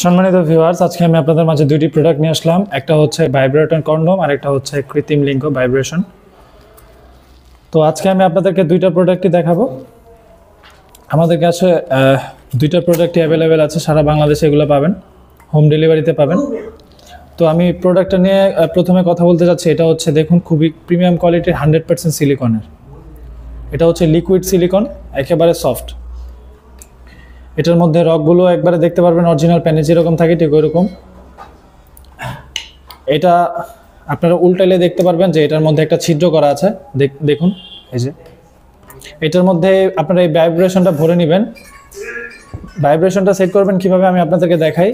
সম্মানিত ভিউয়ার্স, আজকে আমি আপনাদের মাঝে দুইটি প্রোডাক্ট নিয়ে আসলাম। একটা হচ্ছে ভাইব্রেটর কন্ডোম আর একটা হচ্ছে কৃত্রিম লিঙ্গ ভাইব্রেশন। তো আজকে আমি আপনাদেরকে দুইটা প্রোডাক্টই দেখাবো। আমাদের কাছে দুইটা প্রোডাক্টই অ্যাভেলেবেল আছে, সারা বাংলাদেশে এগুলো পাবেন, হোম ডেলিভারিতে পাবেন। তো আমি প্রোডাক্টটা নিয়ে প্রথমে কথা বলতে যাচ্ছি। এটা হচ্ছে দেখুন, খুবই প্রিমিয়াম কোয়ালিটির 100% সিলিকনের। এটা হচ্ছে লিকুইড সিলিকন, একেবারে সফট। এটার মধ্যে রকগুলো একবারে দেখতে পারবেন অরিজিনাল প্যানে যেরকম থাকে ঠিক ওইরকম। এটা আপনারা উল্টাইলে দেখতে পারবেন যে এটার মধ্যে একটা ছিদ্র করা আছে, দেখুন এই যে। এটার মধ্যে আপনারা এই ভাইব্রেশনটা ভরে নেবেন। ভাইব্রেশনটা সেট করবেন কিভাবে আমি আপনাদেরকে দেখাই।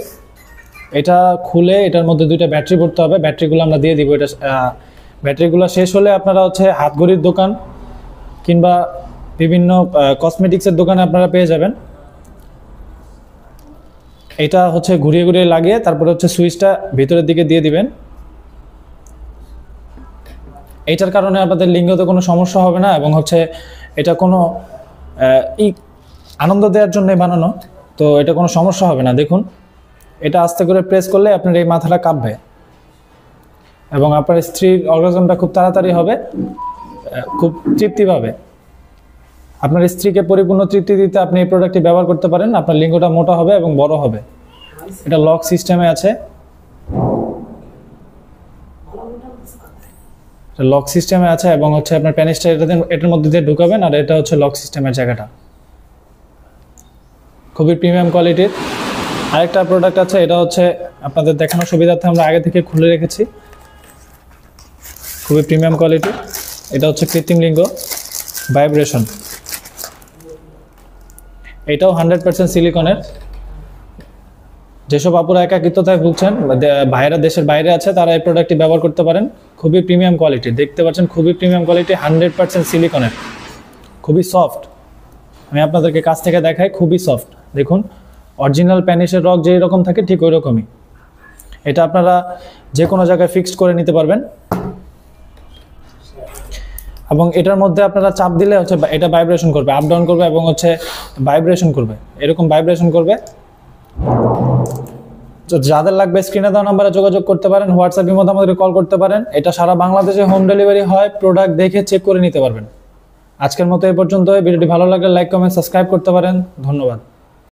এটা খুলে এটার মধ্যে দুইটা ব্যাটারি ভরতে হবে, ব্যাটারিগুলো আমরা দিয়ে দিব। এটা ব্যাটারিগুলো শেষ হলে আপনারা হচ্ছে হাতঘড়ির দোকান কিংবা বিভিন্ন কসমেটিক্সের দোকানে আপনারা পেয়ে যাবেন। এটা হচ্ছে ঘুরিয়ে ঘুরিয়ে লাগিয়ে তারপরে হচ্ছে সুইচটা ভিতরের দিকে দিয়ে দিবেন। এইটার কারণে আপনাদের লিঙ্গতে কোনো সমস্যা হবে না, এবং হচ্ছে এটা কোনো আনন্দ দেওয়ার জন্য বানানো, তো এটা কোনো সমস্যা হবে না। দেখুন, এটা আস্তে করে প্রেস করলে আপনার এই মাথাটা কাঁপবে এবং আপনার স্ত্রীর অর্গাজমটা খুব তাড়াতাড়ি হবে, খুব তৃপ্তি পাবে। আপনার স্ত্রীকে পরিপূর্ণ তৃপ্তি দিতে আপনি এই প্রোডাক্টটি ব্যবহার করতে পারেন। আপনার লিঙ্গটা মোটা হবে এবং বড় হবে। এটা লক সিস্টেমে আছে, লক সিস্টেমে আছে এবং হচ্ছে আপনার প্যানিসটা এটার মধ্যে দিয়ে ঢুকাবেন, আর এটা হচ্ছে লক সিস্টেমের জায়গাটা। খুবই প্রিমিয়াম কোয়ালিটির। আরেকটা প্রোডাক্ট আছে, এটা হচ্ছে আপনাদের দেখানোর সুবিধার্থে আমরা আগে থেকে খুলে রেখেছি। খুবই প্রিমিয়াম কোয়ালিটির। এটা হচ্ছে কৃত্রিম লিঙ্গ ভাইব্রেশন। এটাও 100% সিলিকনের। যেসব আপুরা একাকিত্বতায় ভুগছেন, ভাইরা দেশের বাইরে আছে, তারা এই প্রোডাক্টটি ব্যবহার করতে পারেন। খুবই প্রিমিয়াম কোয়ালিটি, দেখতে পাচ্ছেন খুবই প্রিমিয়াম কোয়ালিটি, 100% সিলিকনের, খুবই সফট। আমি আপনাদেরকে কাছ থেকে দেখাই, খুবই সফট। দেখুন, অরিজিনাল প্যানিসের রক যেই রকম থাকে ঠিক ওই রকমই। এটা আপনারা যে কোনো জায়গায় ফিক্সড করে নিতে পারবেন, এবং এটার মধ্যে আপনারা চাপ দিলে হচ্ছে এটা ভাইব্রেশন করবে, আপ ডাউন করবে এবং হচ্ছে ভাইব্রেশন করবে, এরকম ভাইব্রেশন করবে। যাদের লাগবে স্ক্রিনে দেওয়া নাম্বারে যোগাযোগ করতে পারেন, হোয়াটসঅ্যাপের মধ্যে আমাদের কল করতে পারেন। এটা সারা বাংলাদেশে হোম ডেলিভারি হয়, প্রোডাক্ট দেখে চেক করে নিতে পারবেন। আজকের মতো এই পর্যন্ত। ভিডিওটি ভালো লাগলে লাইক, কমেন্ট, সাবস্ক্রাইব করতে পারেন। ধন্যবাদ।